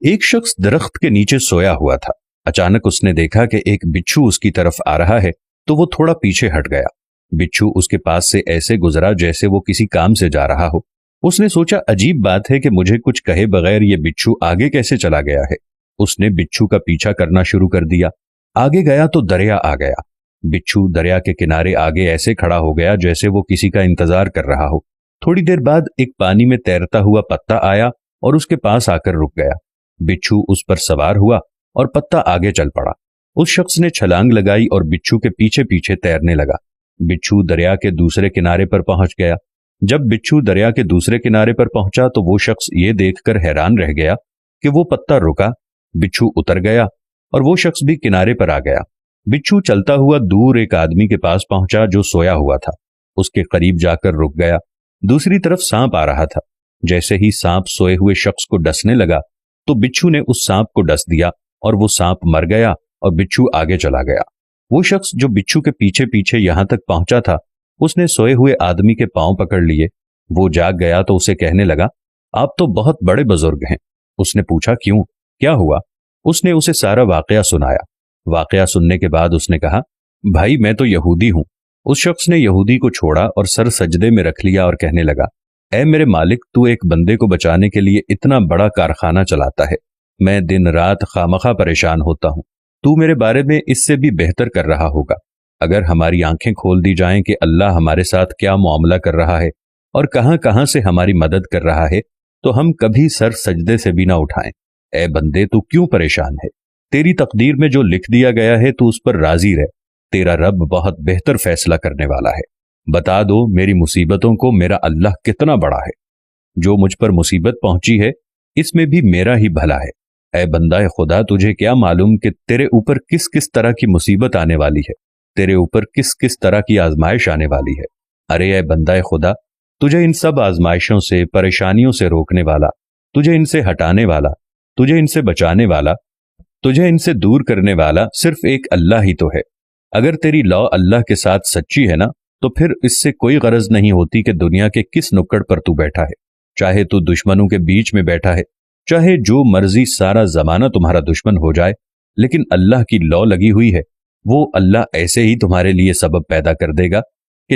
ایک شخص درخت کے نیچے سویا ہوا تھا۔ اچانک اس نے دیکھا کہ ایک بچھو اس کی طرف آ رہا ہے تو وہ تھوڑا پیچھے ہٹ گیا۔ بچھو اس کے پاس سے ایسے گزرا جیسے وہ کسی کام سے جا رہا ہو۔ اس نے سوچا عجیب بات ہے کہ مجھے کچھ کہے بغیر یہ بچھو آگے کیسے چلا گیا ہے۔ اس نے بچھو کا پیچھا کرنا شروع کر دیا۔ آگے گیا تو دریا آ گیا۔ بچھو دریا کے کنارے آگے ایسے کھڑا ہو گیا جیسے وہ کسی کا انتظار کر رہا ہو۔ تھوڑی دیر بعد ایک پانی میں تیرتا ہوا پتا آیا اور اس کے پاس آ کر رک گیا۔ بچھو اس پر سوار ہوا اور پتا آگے چل پڑا۔ اس شخص نے چھلانگ لگائی اور بچھو کے پیچھے پیچھے تیرنے لگا۔ بچھو دریا کے دوسرے کنارے پر پہنچ گیا۔ جب بچھو دریا کے دوسرے کنارے پر پہنچا تو وہ شخص یہ دیکھ کر حیران رہ گیا کہ وہ پتا رکا، بچھو اتر گیا اور وہ شخص بھی کنارے پر آ گیا۔ بچھو چلتا ہوا دور ایک آدمی کے پاس پہنچا جو سویا ہوا تھا۔ اس کے قریب جا کر رک گیا۔ دوسری طرف سانپ آ رہا تھا۔ جیسے ہی سانپ سوئے ہوئے شخص کو ڈسنے لگا تو بچھو نے اس سانپ کو ڈس دیا اور وہ سانپ مر گیا اور بچھو آگے چلا گیا۔ وہ شخص جو بچھو کے پیچھے پیچھے یہاں تک پہنچا تھا، اس نے سوئے ہوئے آدمی کے پاؤں پکڑ لیے۔ وہ جاگ گیا تو اسے کہنے لگا، آپ تو بہت بڑے بزرگ ہیں۔ اس نے پوچھا کیوں، کیا ہوا؟ اس نے اسے سارا واقعہ سنایا۔ واقعہ سننے کے بعد اس نے کہا، بھائی میں تو یہودی ہوں۔ اس شخص نے یہودی کو چھوڑا اور سر سجدے میں رکھ لیا اور کہنے لگا، اے میرے مالک، تو ایک بندے کو بچانے کے لیے اتنا بڑا کارخانہ چلاتا ہے، میں دن رات خامخواہ پریشان ہوتا ہوں، تو میرے بارے میں اس سے بھی بہتر کر رہا ہوگا۔ اگر ہماری آنکھیں کھول دی جائیں کہ اللہ ہمارے ساتھ کیا معاملہ کر رہا ہے اور کہاں کہاں سے ہماری مدد کر رہا ہے تو ہم کبھی سر سجدے سے بھی نہ اٹھائیں۔ اے بندے، تو کیوں پریشان ہے؟ تیری تقدیر میں جو لکھ دیا گیا ہے تو اس پر راضی رہ، تیرا رب بہت بہتر فیصلہ کرنے والا ہے۔ بتا دو میری مصیبتوں کو میرا اللہ کتنا بڑا ہے۔ جو مجھ پر مصیبت پہنچی ہے اس میں بھی میرا ہی بھلا ہے۔ اے بندہ خدا، تجھے کیا معلوم کہ تیرے اوپر کس کس طرح کی مصیبت آنے والی ہے، تیرے اوپر کس کس طرح کی آزمائش آنے والی ہے۔ ارے اے بندہ خدا، تجھے ان سب آزمائشوں سے، پریشانیوں سے روکنے والا، تجھے ان سے ہٹانے والا، تجھے ان سے بچانے والا، تجھے ان سے دور کرنے والا صرف ایک اللہ ہی تو ہے۔ اگر تیری لا اللہ کے ساتھ سچی ہے نا تو پھر اس سے کوئی غرض نہیں ہوتی کہ دنیا کے کس نکڑ پر تو بیٹھا ہے، چاہے تو دشمنوں کے بیچ میں بیٹھا ہے، چاہے جو مرضی سارا زمانہ تمہارا دشمن ہو جائے، لیکن اللہ کی لا لگی ہوئی ہے، وہ اللہ ایسے ہی تمہارے لیے سبب پیدا کر دے گا